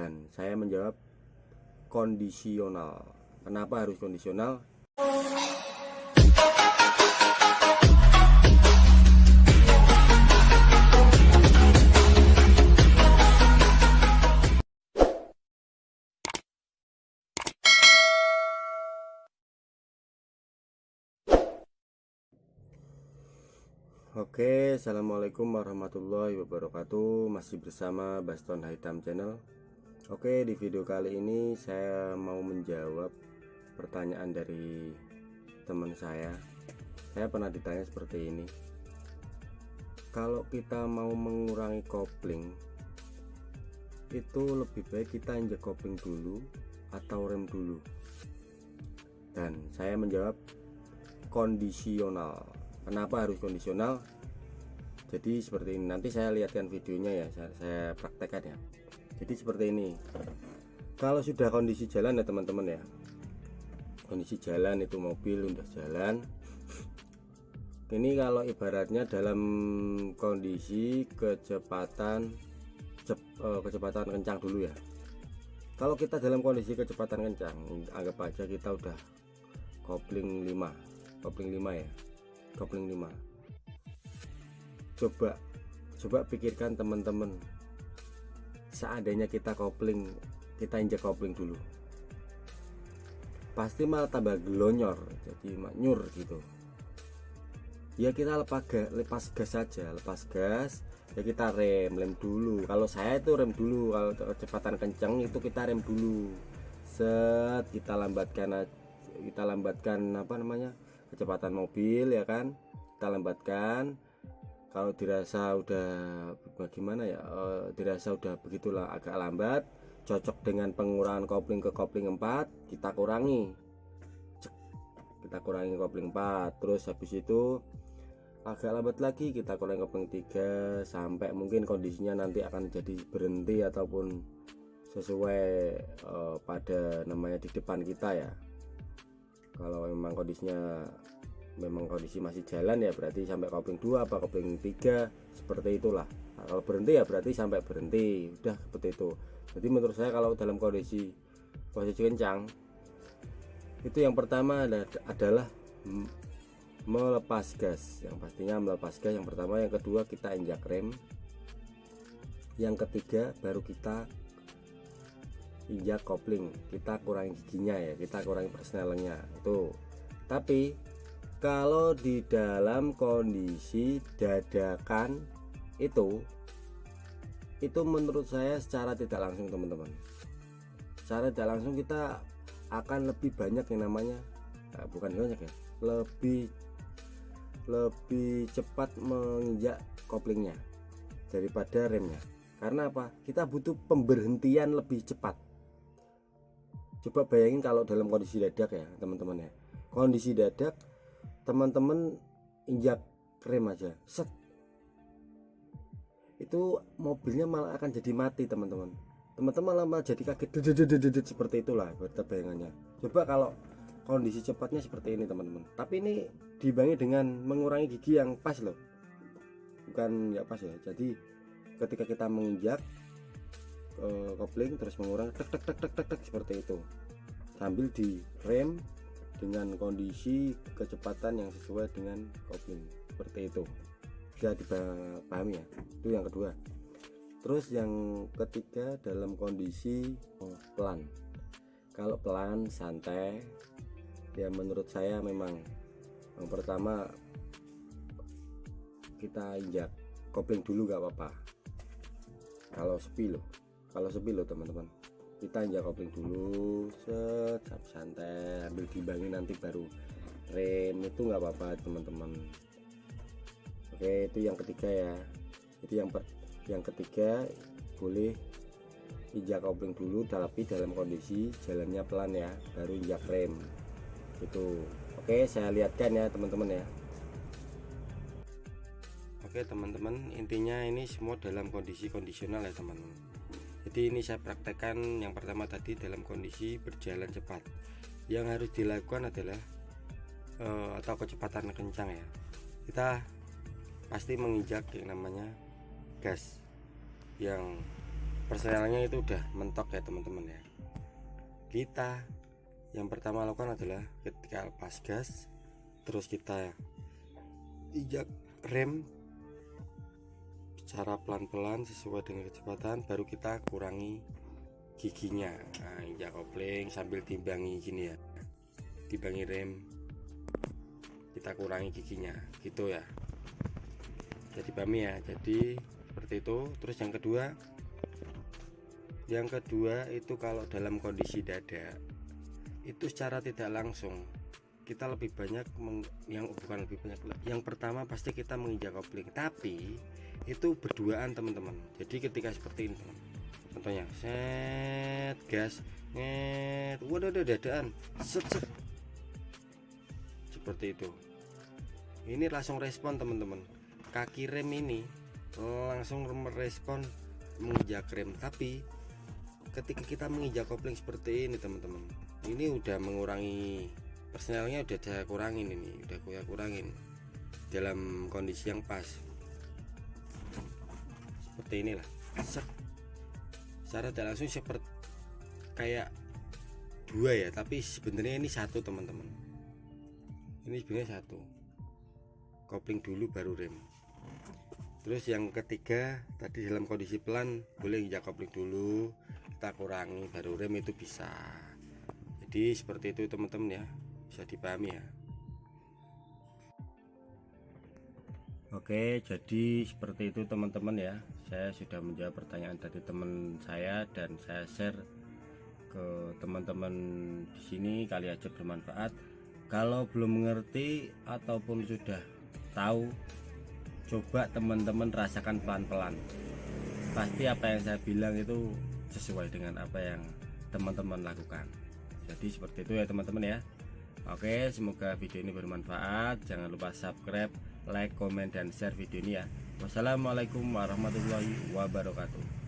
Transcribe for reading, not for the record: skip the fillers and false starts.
Dan saya menjawab kondisional. Kenapa harus kondisional? Oke, assalamualaikum warahmatullahi wabarakatuh. Masih bersama Baston Hitam Channel. Oke, di video kali ini saya mau menjawab pertanyaan dari teman saya. Saya pernah ditanya seperti ini. Kalau kita mau mengurangi kopling, itu lebih baik kita injek kopling dulu atau rem dulu? Dan saya menjawab kondisional. Kenapa harus kondisional? Jadi seperti ini, nanti saya lihatkan videonya ya, saya praktekkan ya. Jadi seperti ini, kalau sudah kondisi jalan ya teman-teman ya, kondisi jalan itu mobil udah jalan, ini kalau ibaratnya dalam kondisi kecepatan kencang dulu ya. Kalau kita dalam kondisi kecepatan kencang, anggap aja kita udah kopling 5 ya, kopling 5. Coba pikirkan teman-teman, seandainya kita injak kopling dulu, pasti malah tambah gelonyor, jadi manyur gitu ya. Kita lepas gas saja, lepas gas ya, kita rem dulu. Kalau saya itu rem dulu, kalau kecepatan kencang itu kita rem dulu, kita lambatkan apa namanya, kecepatan mobil ya kan, kita lambatkan. Kalau dirasa udah bagaimana ya, dirasa udah begitulah agak lambat, cocok dengan pengurangan kopling ke kopling 4, kita kurangi kopling 4. Terus habis itu agak lambat lagi, kita kurangi kopling 3 sampai mungkin kondisinya nanti akan jadi berhenti ataupun sesuai pada namanya di depan kita ya. Kalau memang kondisi masih jalan ya berarti sampai kopling 2 apa kopling 3 seperti itulah. Nah, kalau berhenti ya berarti sampai berhenti, udah seperti itu. Jadi menurut saya kalau dalam posisi kencang itu yang pertama adalah melepas gas. Yang pastinya melepas gas yang pertama, yang kedua kita injak rem, yang ketiga baru kita injak kopling, kita kurangi giginya ya, kita kurangi persnelingnya itu. Tapi kalau di dalam kondisi dadakan itu menurut saya secara tidak langsung teman-teman, secara tidak langsung kita akan lebih banyak yang namanya bukan banyak ya, lebih cepat menginjak koplingnya daripada remnya. Karena apa? Kita butuh pemberhentian lebih cepat. Coba bayangin kalau dalam kondisi dadak ya teman-teman ya, kondisi dadak teman-teman injak rem aja, set, itu mobilnya malah akan jadi mati teman-teman malah jadi kaget seperti itulah bayangannya. Coba kalau kondisi cepatnya seperti ini teman-teman, tapi ini diimbangi dengan mengurangi gigi yang pas loh, bukan ya pas ya. Jadi ketika kita menginjak kopling terus mengurangi tek seperti itu, sambil di rem dengan kondisi kecepatan yang sesuai dengan kopling seperti itu. Bisa dipahami ya. Itu yang kedua. Terus yang ketiga dalam kondisi pelan. Kalau pelan santai ya, menurut saya memang yang pertama kita injak kopling dulu gak apa-apa. Kalau sepi loh teman-teman, kita injak kopling dulu, set, santai, ambil diimbangi nanti baru rem, itu nggak apa-apa teman-teman. Oke, itu yang ketiga ya. Itu yang ketiga, boleh injak kopling dulu tapi dalam kondisi jalannya pelan ya, baru injak rem itu. Oke, saya lihatkan ya teman-teman ya. Oke teman-teman, intinya ini semua dalam kondisi kondisional ya teman-teman. Jadi ini saya praktekkan yang pertama tadi dalam kondisi berjalan cepat. Yang harus dilakukan adalah atau kecepatan kencang ya, kita pasti menginjak yang namanya gas yang persnelinnya itu udah mentok ya teman-teman ya. Kita yang pertama lakukan adalah ketika lepas gas, terus kita injak rem secara pelan-pelan sesuai dengan kecepatan, baru kita kurangi giginya. Nah, injak kopling sambil timbangi gini ya, timbangi rem, kita kurangi giginya gitu ya. Jadi pahami ya, jadi seperti itu. Terus yang kedua itu kalau dalam kondisi dada itu secara tidak langsung kita lebih banyak yang pertama pasti kita menginjak kopling, tapi itu berduaan teman-teman. Jadi ketika seperti ini teman, contohnya set gas nget, waduh dadaan set, seperti itu. Ini langsung respon teman-teman, kaki rem ini langsung merespon menginjak rem. Tapi ketika kita menginjak kopling seperti ini teman-teman, ini udah mengurangi persnelnya, udah saya kurangin, ini udah saya kurangin dalam kondisi yang pas seperti inilah. Secara tidak langsung seperti kayak dua ya, tapi sebenarnya ini satu teman-teman. Ini sebenarnya satu, kopling dulu baru rem. Terus yang ketiga tadi dalam kondisi pelan boleh injak kopling dulu, kita kurangi baru rem, itu bisa. Jadi seperti itu teman-teman ya, bisa dipahami ya. Oke, jadi seperti itu teman-teman ya. Saya sudah menjawab pertanyaan dari teman saya dan saya share ke teman-teman di sini, kali aja bermanfaat. Kalau belum mengerti ataupun sudah tahu, coba teman-teman rasakan pelan-pelan. Pasti apa yang saya bilang itu sesuai dengan apa yang teman-teman lakukan. Jadi seperti itu ya teman-teman ya. Oke, semoga video ini bermanfaat. Jangan lupa subscribe, like, komen, dan share video ini ya. Wassalamualaikum warahmatullahi wabarakatuh.